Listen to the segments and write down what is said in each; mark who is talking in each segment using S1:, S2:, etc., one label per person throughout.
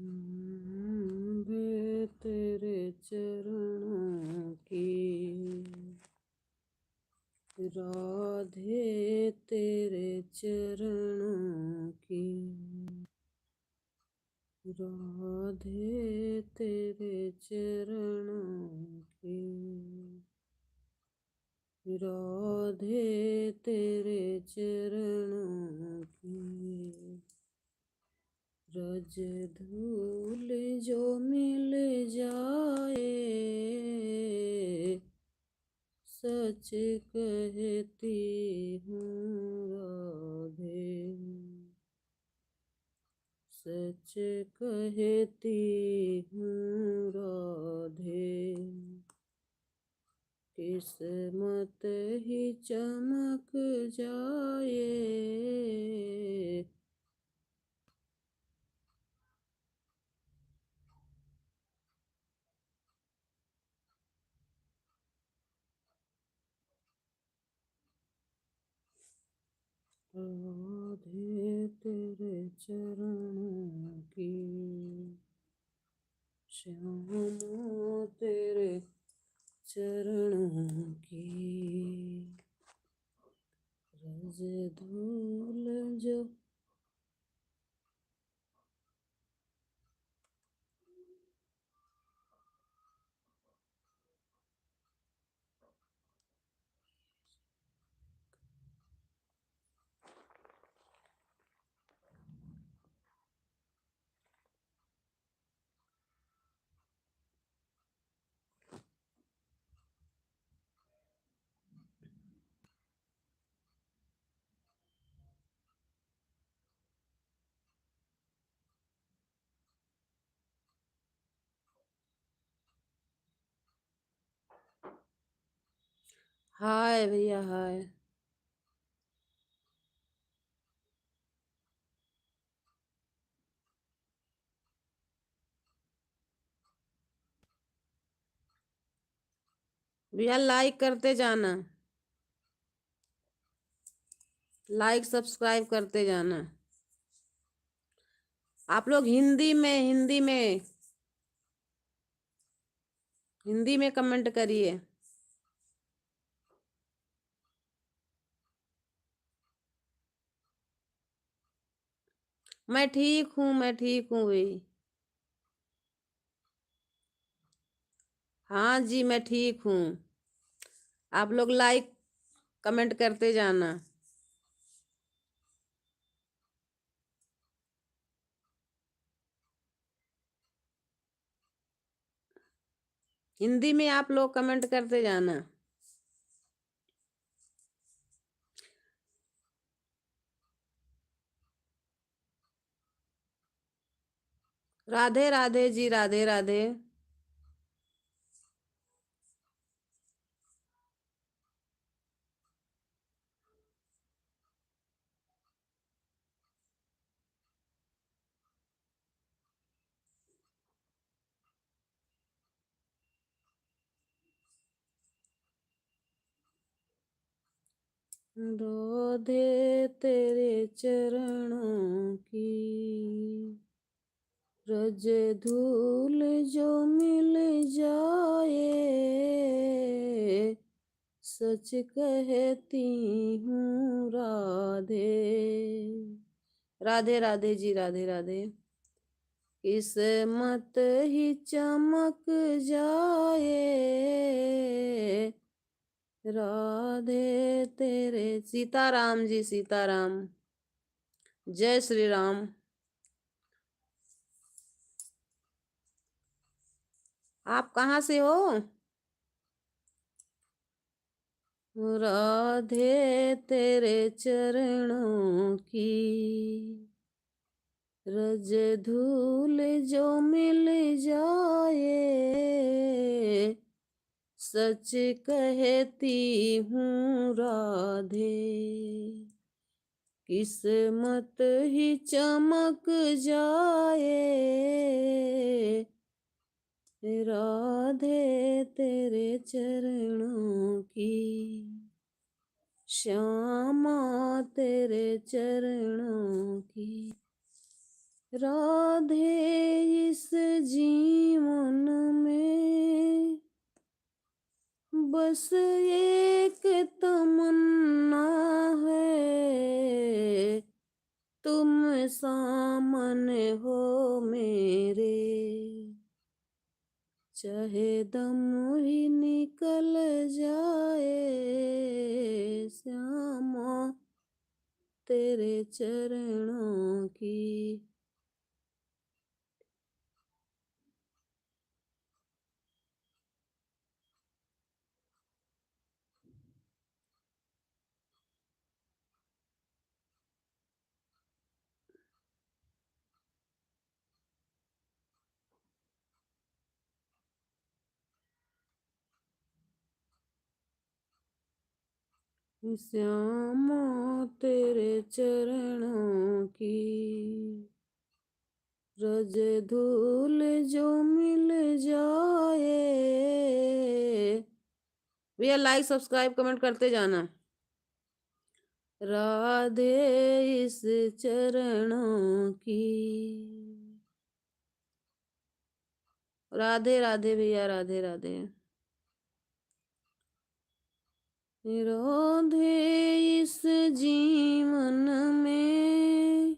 S1: राधे तेरे चरणों की, राधे तेरे चरणों की, राधे तेरे चरणों की, राधे तेरे चरणों की। रज धूल जो मिल जाए, सच कहती हूँ राधे, सच कहती हूँ राधे। किस्मत ही चमक जाए, राधे तेरे चरणों की, श्याम तेरे चरणों की। रज धूल जो हाय भैया हाय। भैया लाइक करते जाना, लाइक सब्सक्राइब करते जाना। आप लोग हिंदी में कमेंट करिए। मैं ठीक हूँ भाई। हाँ जी मैं ठीक हूँ। आप लोग लाइक कमेंट करते जाना। हिंदी में आप लोग कमेंट करते जाना। राधे राधे जी, राधे राधे। राधे तेरे चरणों की, रज धूल जो मिल जाए, सच कहती हूँ राधे। राधे राधे जी, राधे राधे। किस्मत ही चमक जाए, राधे तेरे। सीताराम जी, सीताराम। जय श्री राम। आप कहाँ से हो? राधे तेरे चरणों की, रज धूल जो मिल जाए, सच कहती हूँ राधे। किस्मत ही चमक जाए, राधे तेरे चरणों की, श्यामा तेरे चरणों की। राधे इस जीवन में बस एक तमन्ना है, तुम सामने हो मेरे, चाहे दम ही निकल जाए श्यामा तेरे चरणों की। श्यामा तेरे चरणों की रज धूल जो मिल जाए। भैया लाइक सब्सक्राइब कमेंट करते जाना। राधे इस चरणों की। राधे राधे भैया, राधे राधे। राधे इस जीवन में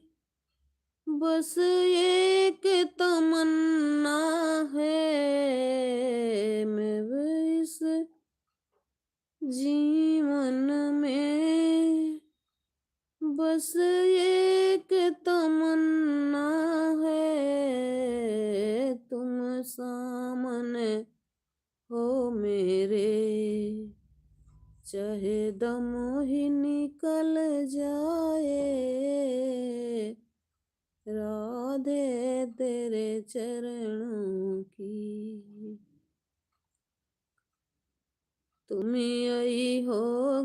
S1: बस एक तमन्ना है, मैं इस जीवन में बस एक तमन्ना है, तुम सामने हो मेरे, चाहे दम ही निकल जाए राधे तेरे चरणों की। तुम्ही आई हो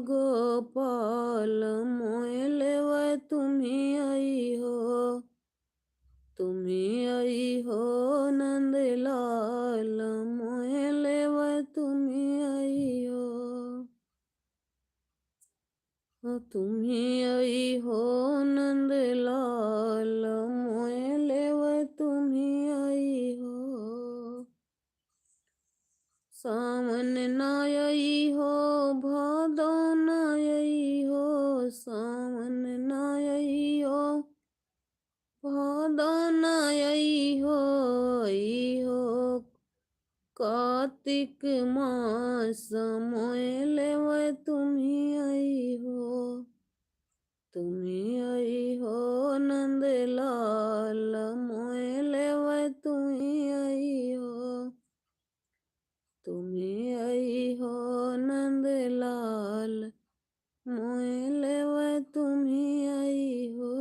S1: गोपाल मोहलेव, तुम्ही आई हो, तुम्ही आई हो नंदलाल मोहलेव, तुम्ही आई हो, तुम्ही आई हो नंदलाल मोहलेव, तुम्ही आई हो, सावन नाई हो भादो नाई हो, सावन नाई हो भादो नाई हो, आई हो कार्तिक मास मोहलेव, तुम्ही आई हो, तुम्ही आई हो नंदलाल मोहलेव, तुम्ही आई हो, तुम्ही आई हो नंदलाल मोहलेव, तुम्ही आई हो,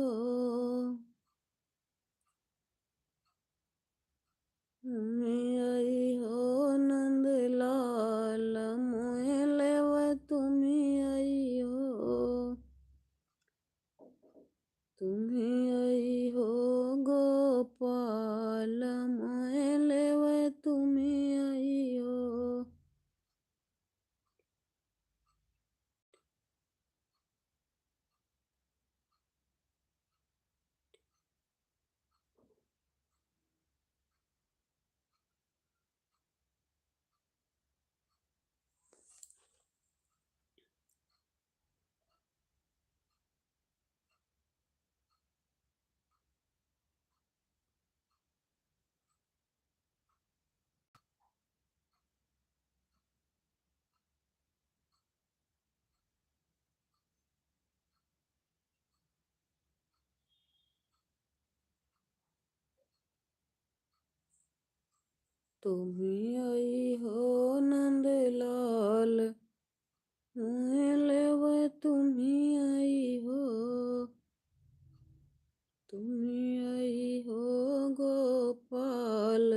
S1: तुम्ही आई हो नंदलाल मोहलेव, तुम्ही आई हो, तुम्ही आई हो गोपाल मोहलेव, तुम्ही आई हो, तुम्ही आई हो नंदलाल मोहलेव, तुम्ही आई हो, तुम्ही आई हो गोपाल,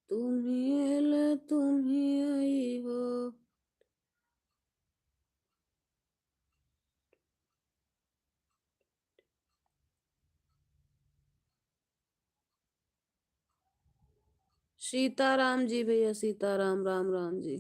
S1: तुम्ही आई हो, सीताराम जी भैया, सीताराम, राम राम जी।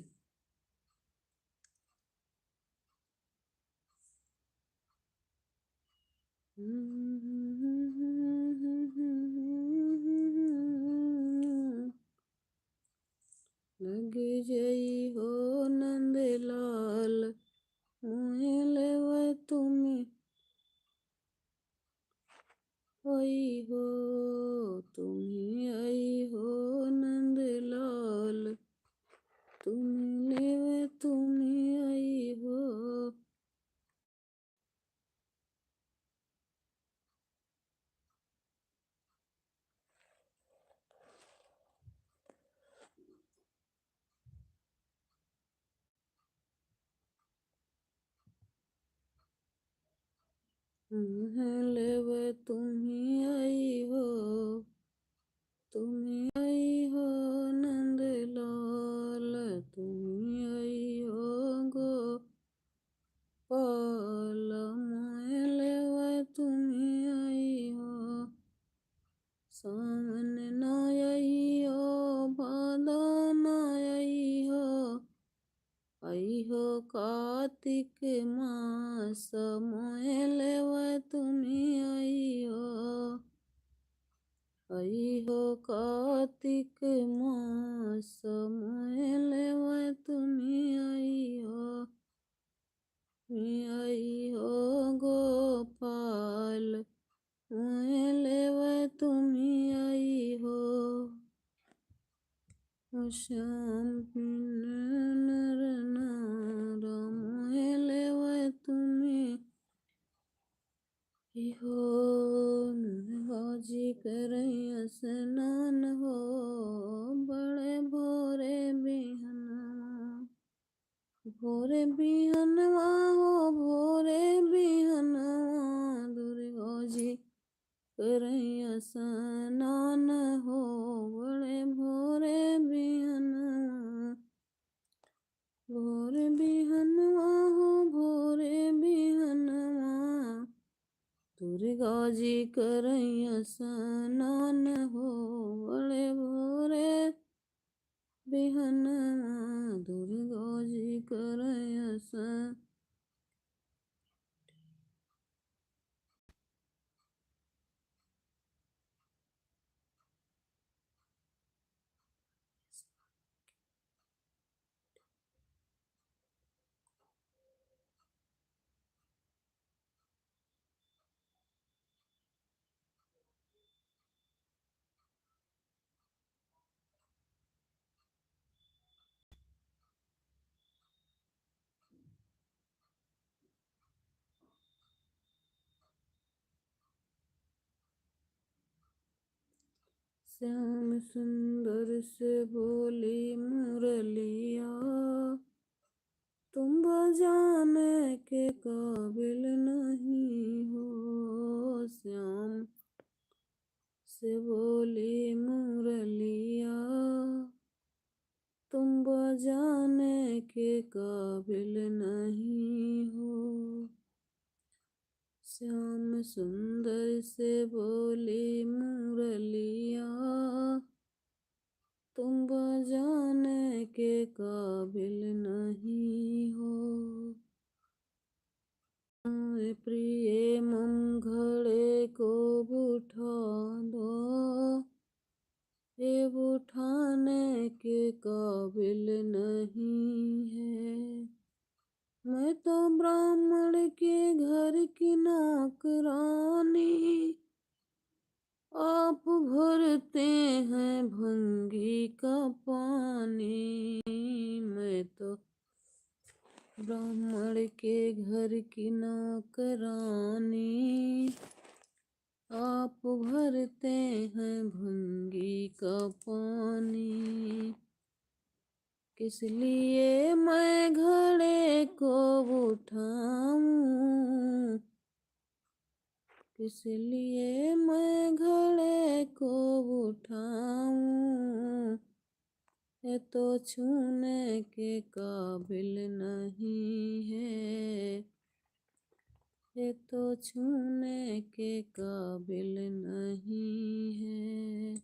S1: जई हो नंदलाल मोहे लेवै तुमी आई हो, तुम्ही आई हो नंदलाल तुम्ही लेवै तुम्ही आई हो। मोहे लेवै तुम्ही आई हो, तुम्ही आई हो नंदलाल तुम्ही आई हो गोपाल मोहे लेवै तुम्ही आई हो। सावन न आई हो भादो न आई हो, आई हो कार्तिक मास मोहे लेवै तुम्ही आई हो। आई हो कार्तिक मास मोहे लेवै तुम्ही आई हो। मी आई हो गोपाल मोहे लेवै तुम्ही आई हो। श्याम नर नार मोहे लेवै तुम्ही हो। गाजी करैया स्नान हो बड़े भोरे बिहनवा, भोरे बिहनवा हो भोरे बिहनवा दुर्गा जी करैया स्नान हो बड़े भोरे बिहनवा, भोरे बिहनवा हो भोरे बिहनवा दुर्गा जी करैया स्नान हो बड़े भोरे बिहनवा दुर्गा जी करैया स्नान। श्याम सुंदर से बोली मुरलिया, तुम बजाने के काबिल नहीं हो। श्याम से बोली मुरलिया, तुम बजाने के काबिल नहीं हो। श्याम सुंदर से बोली मुरलिया, तुम बजाने के काबिल नहीं हो। प्रिय मंगड़े को उठा दो, ये उठाने के काबिल नहीं है। मैं तो ब्राह्मण के घर की नौकरानी, आप भरते हैं भंगी का पानी। मैं तो ब्राह्मण के घर की नौकरानी, आप भरते हैं भंगी का पानी। किस लिए मैं घड़े को उठाऊं, किस लिए मैं घड़े को उठाऊं, ये तो छूने के काबिल नहीं है, ये तो छूने के काबिल नहीं है।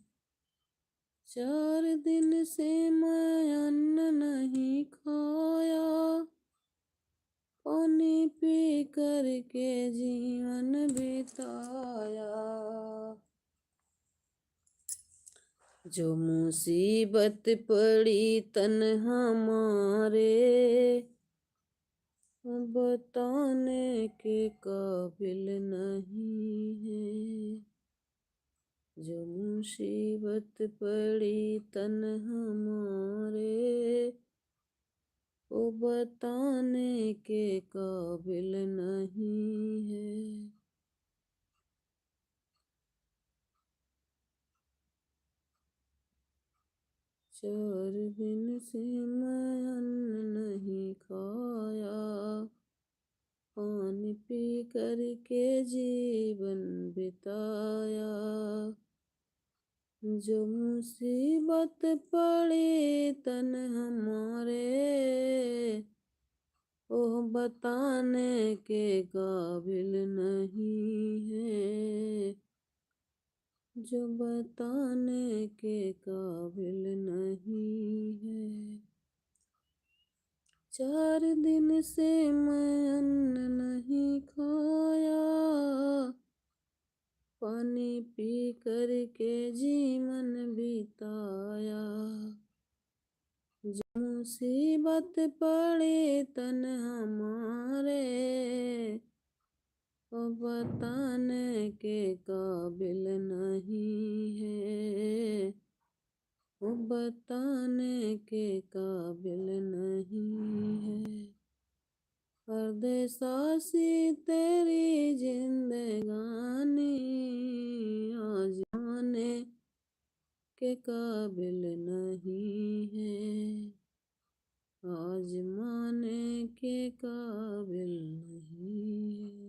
S1: 4 दिन से मैं अन्न नहीं खाया, पानी पी कर के जीवन बिताया। जो मुसीबत पड़ी तन हमारे, बताने के काबिल नहीं है। जो मुसीबत पड़ी तन हमारे, वो बताने के काबिल नहीं है। चार दिन से मैं अन्न नहीं खाया, पानी पी करके जीवन बिताया। जो मुसीबत पड़ी तन हमारे, वो बताने के काबिल नहीं है। जो बताने के काबिल नहीं है। 4 दिन से मैं अन्न नहीं खाया, पानी पी करके जीवन बिताया। जो मुसीबत पड़े तन हमारे, वो बताने के काबिल नहीं है। वो बताने के काबिल नहीं है। परदेसासी तेरी जिंदगानी, आज आने के काबिल नहीं है। आज माने के काबिल नहीं है।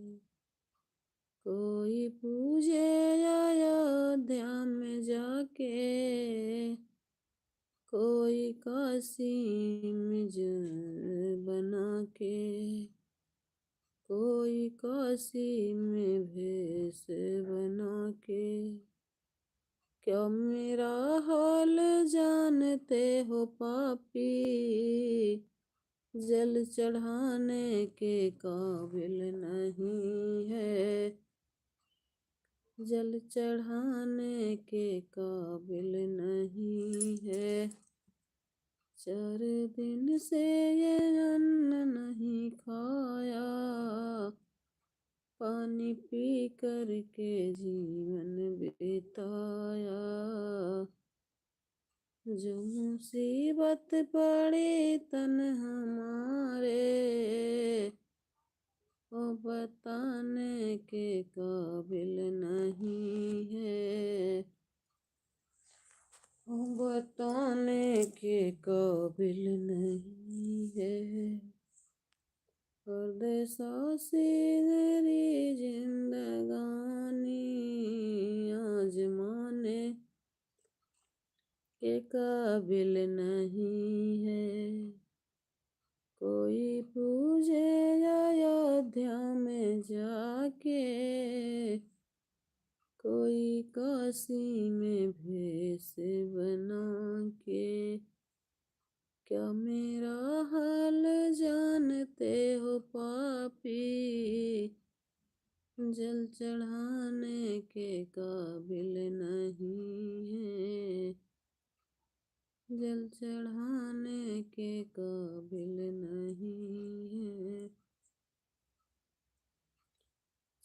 S1: कोई पूजे अयोध्या में जाके, कोई काशी में जल बना के, कोई काशी में भेष बना के। क्या मेरा हाल जानते हो पापी, जल चढ़ाने के काबिल नहीं है। जल चढ़ाने के काबिल नहीं है। 4 दिन से ये अन्न नहीं खाया, पानी पी करके जीवन बिताया। जो मुसीबत पड़ी तन हमारे, वो बताने के काबिल नहीं है। वो बताने के काबिल नहीं है। परदेसासी तेरी जिंदगानी, आज माने के काबिल नहीं है। कोई पूजे अयोध्या में जाके, कोई काशी में भेष बना के। क्या मेरा हाल जानते हो पापी, जल चढ़ाने के काबिल नहीं है। जल चढ़ाने के काबिल नहीं है।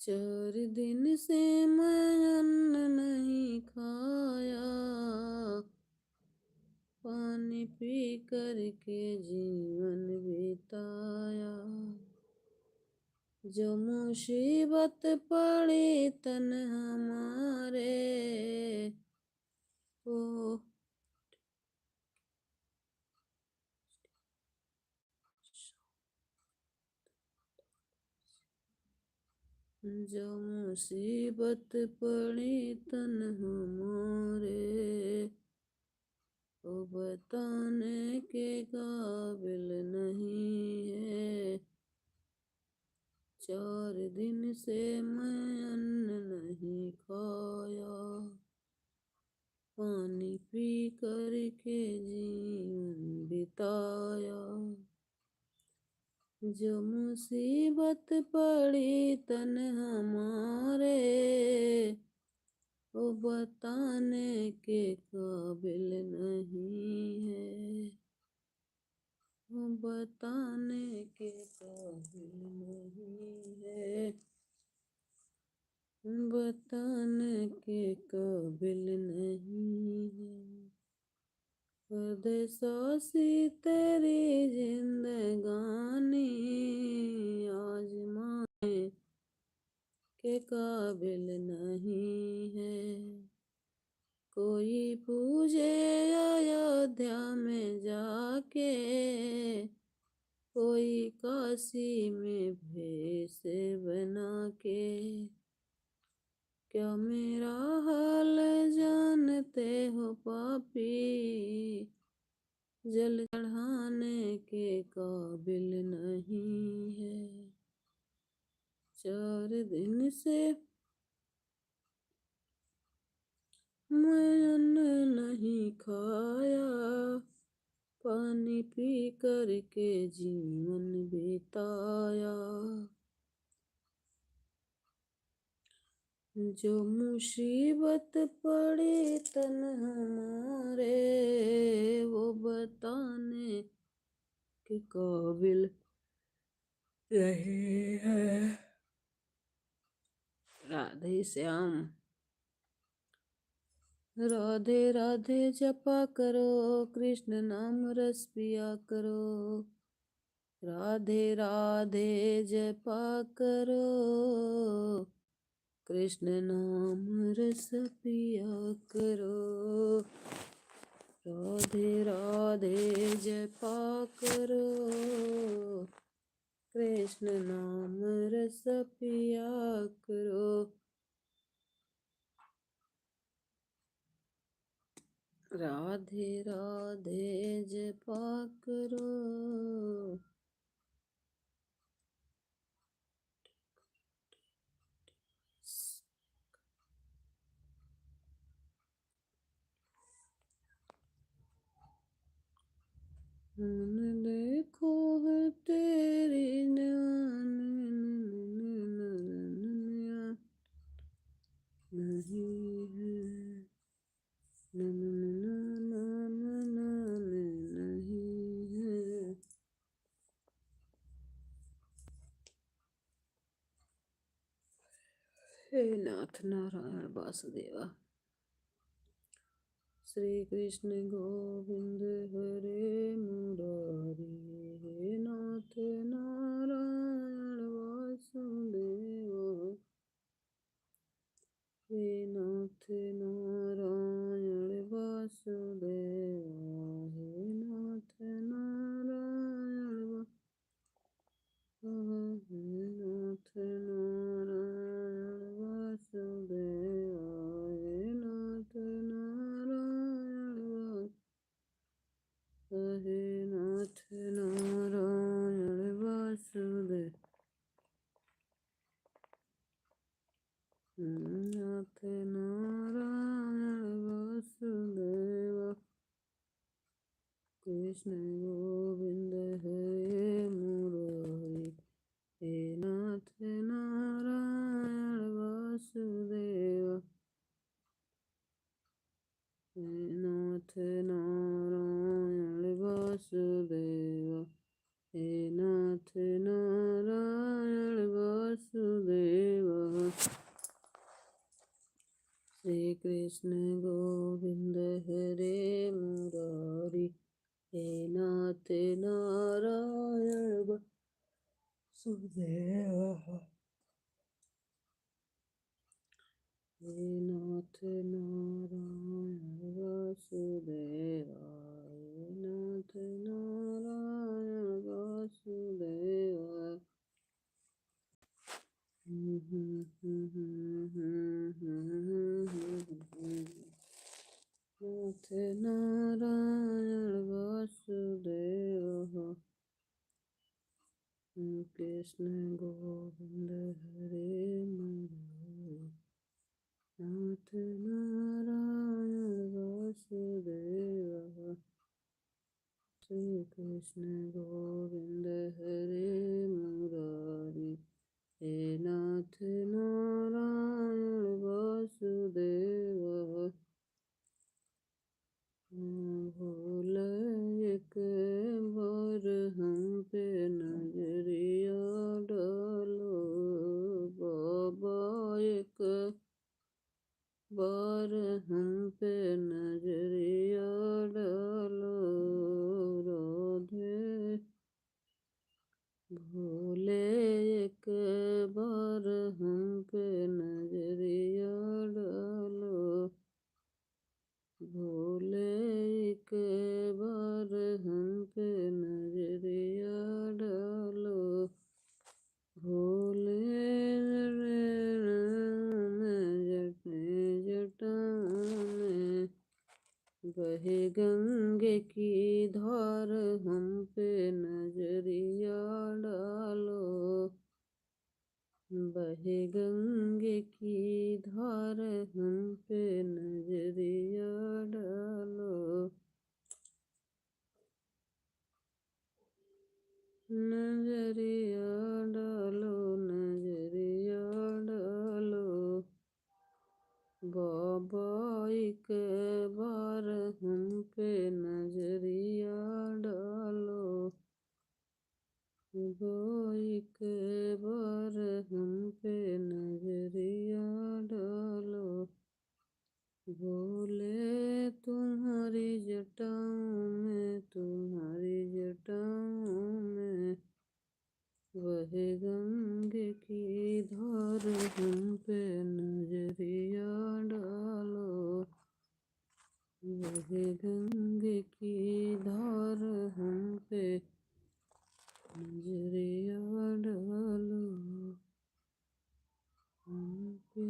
S1: 4 दिन से मैं अन्न नहीं खाया, पानी पी करके जीवन बिताया। जो मुसीबत पड़ी तन हमारे, ओ जो मुसीबत पड़ी तन हमारे, वो बताने के काबिल नहीं है। 4 दिन से मैं अन्न नहीं खाया, पानी पी करके जीवन बिताया। जो मुसीबत पड़ी तन हमारे, वो बताने के काबिल नहीं है, वो बताने के काबिल नहीं है, बताने के काबिल नहीं है। परदेसों सी तेरी जिंदगानी आजमाने के काबिल नहीं है। कोई पूजे अयोध्या में जाके, कोई काशी में भेष बना के, क्या मेरा हाल जानते हो पापी, जल चढ़ाने के काबिल नहीं है। 4 दिन से मैं अन्न नहीं खाया, पानी पी कर के जीवन बिताया। जो मुसीबत पड़ी तन हमारे, वो बताने के काबिल नहीं है। राधे श्याम। राधे राधे जपा करो, कृष्ण नाम रस पिया करो। राधे राधे जपा करो, कृष्ण नाम रस पिया करो। राधे राधे जपा करो, कृष्ण नाम रस पिया करो। राधे राधे जपा करो। मन देखो है तेरी नहीं है, नहीं है। हे नाथ नारायण वासुदेवा। श्री कृष्ण गोविंद हरे मुरारी, हे नाथ नारायण वासुदेवा। हे नाथ नारायण वासुदेवा, हे नाथ नारायण हे नाथ नारायण वासुदेवा, हे नाथ नारायण हे नाथ नारायण वासुदेव। नाथ नारायण वासुदेव। कृष्ण गोविंद हरे मुरारी, हे नाथ नारायण वासुदेव। हे नाथ नारायण वासुदेव, हे नाथ नारायण वासुदेव। श्री कृष्ण गोविंद हरे मुरारी, हे नाथ नारायण वासुदेव। हे नाथ नारायण वासुदेव, हे नाथ नारायण वासुदेव। नाथ नारायण वासुदेव। कृष्ण गोविंद हरे मुरारी, नाथ नारायण वासुदेव। श्री कृष्ण गोविंद हरे मुरारी, हे नाथ नारायण वासुदेव भोले एक बार हम पे नजरिया डालो बाबा एक बार हम पे नजरिया डालो राधे भोले एक बार हम पे नजरिया डालो भोले एक बार हम पे नजरिया डालो भोले जटाओं में बहे गंगे की धार हम पे नजरिया डालो बहे गंगे की धार हम पे नजरिया डालो नजरिया डालो नजरिया डालो बाबा एक बार हम पे नजरिया डालो एक बार हम पे नजरिया डालो भोले तुम्हारी जटाओं में वह गंगे की धार हम पे नजरिया डालो वह गंगे की धार हम पे नजरिया डालो हम पे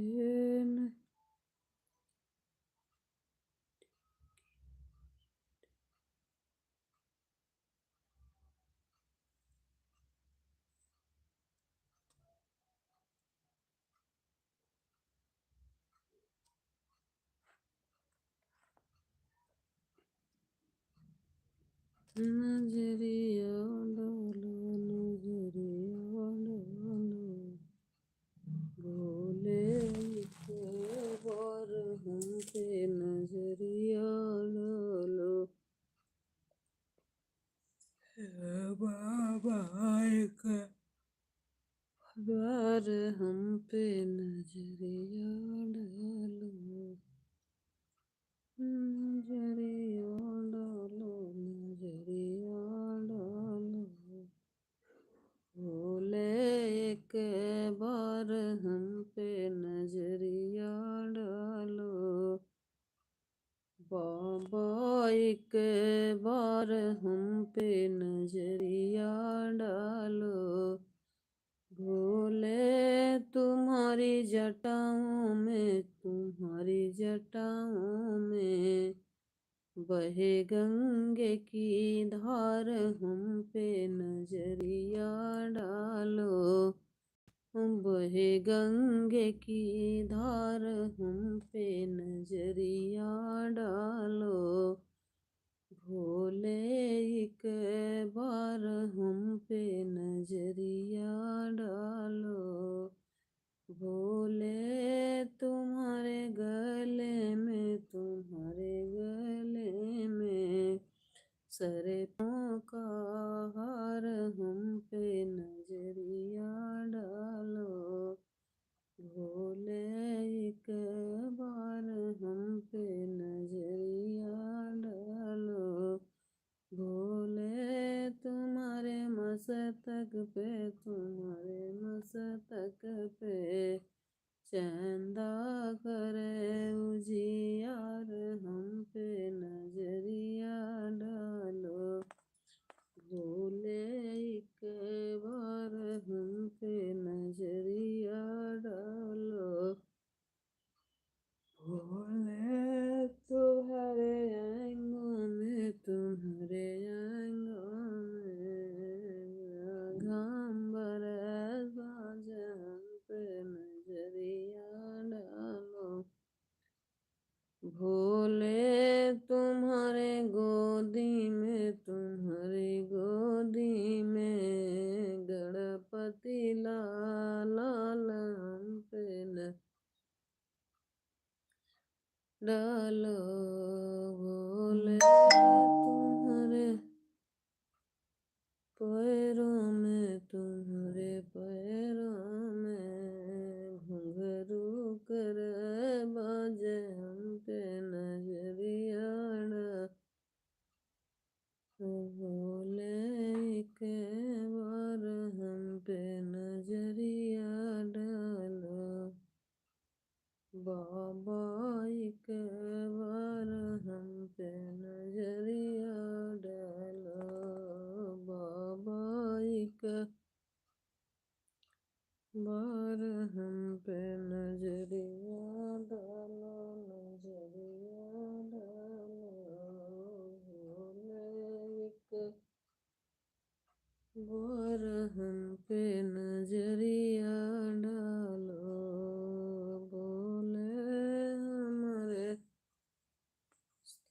S1: नजरिया डालो नजरिया डालो भोले एक बार हम पे नजरिया डालो बाबा एक बार हम पे नजरिया डालो नजरिया डालो नजरिया डालो भोले एक बार हम पे नजरिया डालो बाबा एक बार हम पे नजरिया डालो भोले तुम्हारी जटाओं में बहे गंगे की धार हम पे नजरिया डालो बहे गंगे की धार हम पे नजरिया डालो भोले एक बार हम पे नजरिया डालो भोले तुम्हारे गले में सरपों का हार हम पे नजरिया डालो भोले एक बार हम पे नजरिया डालो भोले तुम्हारे मस्तक पे चंदा करे उजियार हम पे नजरिया डालो भोले एक बार हम पे नजरिया डालो भोले तुम्हारे आंगों में घाम बरस हम पे नजरिया डालो भोले तुम्हारे गोदी में बोले एक बार हम पे नजरिया डालो बाबा, एक बार हम पे नजरिया डालो बाबा, एक बार हम पे नजरिया डालो, नजरिया डालो। बोले एक बार हम पे नजरिया डालो, बोले हमारे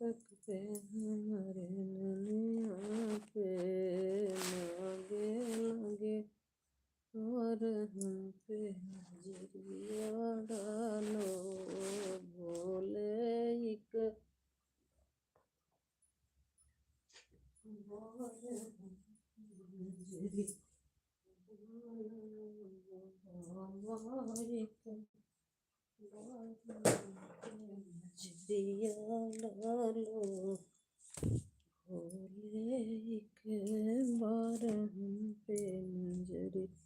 S1: तक पे हमारे नैया पे लागे लागे, और हम पे नजरिया डालो। बोले एक बार नजरिया डालो, बोले एक बार हम पे नजरिया।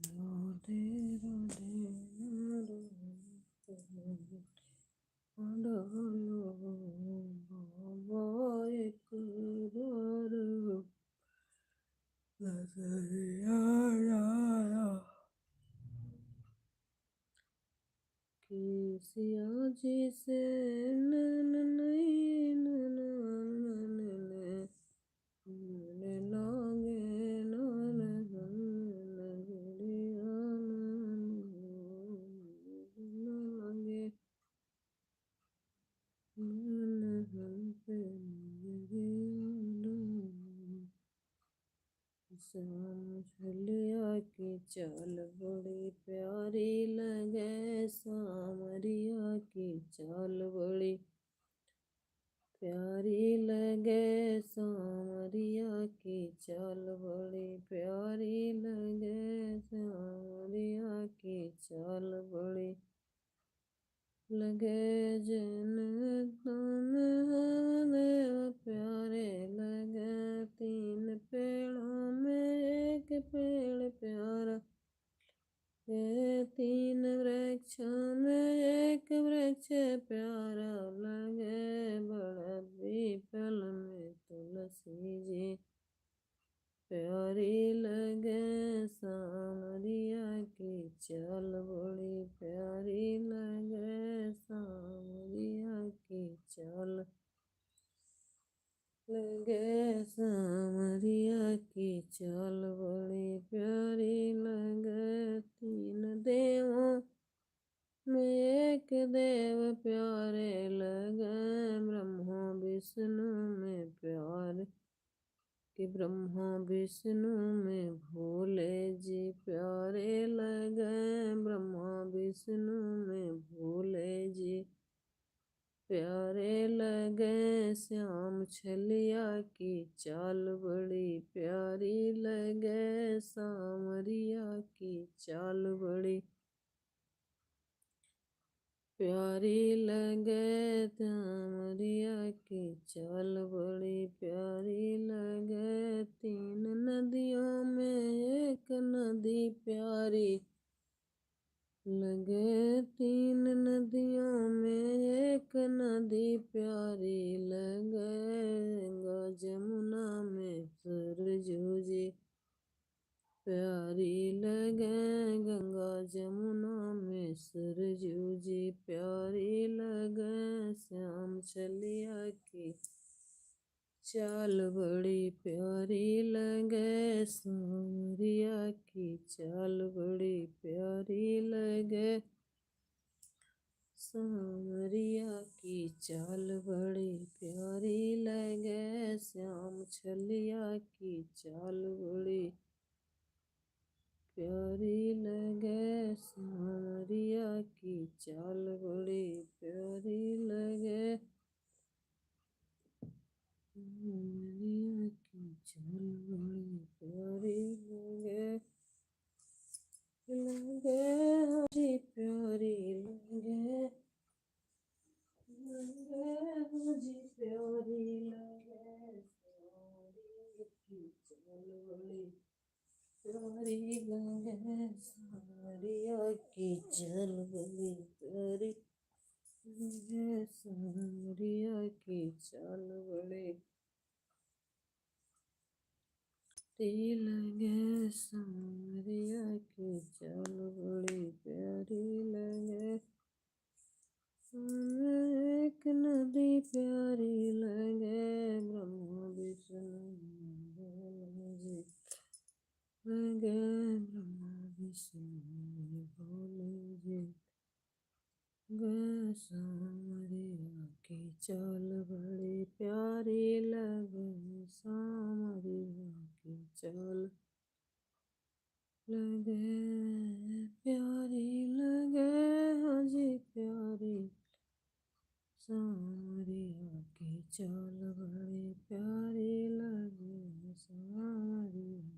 S1: राधे राधे डालो बाबा, एक बार नजरिया डालो। किसिया जी से नैन नहीं लागे नान नजरिया लागे श्याम झुलिया की चाल बड़ी प्यारी लगे, सामरिया की चाल बड़ी प्यारी लगे, सामरिया की चाल बड़ी प्यारी लगे, सामरिया की चाल बड़ी लगे। जन तुम प्यारे लगे, तीन पेड़ों में एक पेड़ प्यारा, तीन वृक्षों में एक वृक्ष प्यारा लगे। बड़ा पीपल में तुलसी जी प्यारी लगे, सामरिया की चाल बड़ी प्यारी लगे, सामरिया की चाल लगे, सामरिया की चाल बड़ी प्यारी लगे। तीन देवों में एक देव प्यारे लगे, ब्रह्मा विष्णु में प्यारे कि ब्रह्मा विष्णु में भोले जी प्यारे लगे, ब्रह्मा विष्णु में भोले जी प्यारे लगे। श्याम छलिया की चाल बड़ी प्यारी लगे, सामरिया की चाल बड़ी प्यारी लगे, सामरिया की चाल बड़ी प्यारी लगे। तीन नदियों में एक नदी प्यारी लगे। तीन नदियों में एक नदी प्यारी लगे। गंगा जमुना में सरजू जी प्यारी लगे। गंगा जमुना में सरजू जी प्यारी लगे। श्याम चलिया की चाल बड़ी प्यारी लगे। सांवरिया की चाल बड़ी प्यारी लगे। सांवरिया की चाल बड़ी प्यारी लगे। श्याम चलिया की चाल बड़ी प्यारी लगे। सांवरिया की चाल बड़ी प्यारी लगे। सांवरिया की चाल बड़ी प्यारी लगे। लगे हरी प्यारी लगे। लगे हरी प्यारी लगे। सांवरिया की चाल बड़ी प्यारी लगे। सांवरिया की चाल बड़ी प्यारी लगे। सांवरिया की चाल बड़ी लगे। सांवरिया की चाल बड़ी प्यारी लगे। एक नदी प्यारी लगे। ब्रह्मा विष्णु जी लगे। ब्रह्मा विष्णु भोले जी गे। सांवरिया की चाल बड़ी प्यारी लगे। सांवरिया की चाल लगे प्यारी लगे। हाजी प्यारी सांवरिया की चाल बड़ी प्यारी लगे। सांवरिया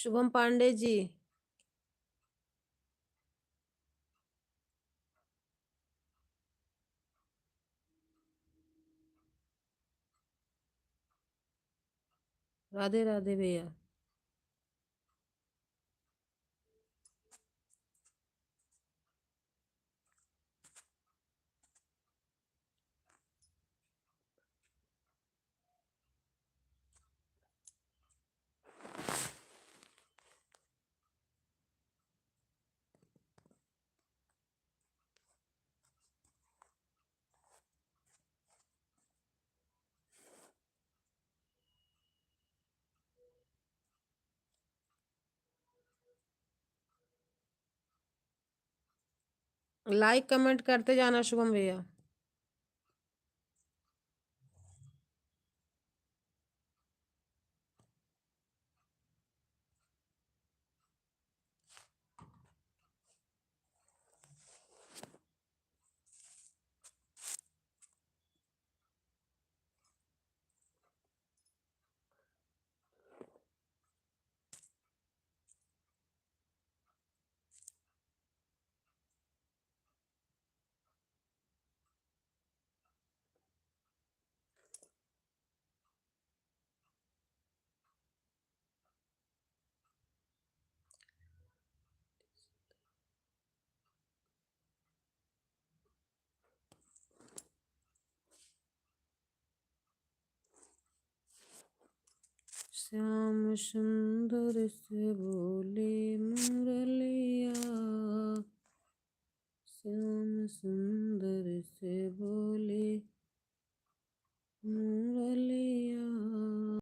S1: शुभम पांडे जी। राधे राधे भैया। लाइक कमेंट करते जाना शुभम भैया। श्याम सुंदर से बोले मुरलिया, श्याम सुंदर से बोले मुरलिया।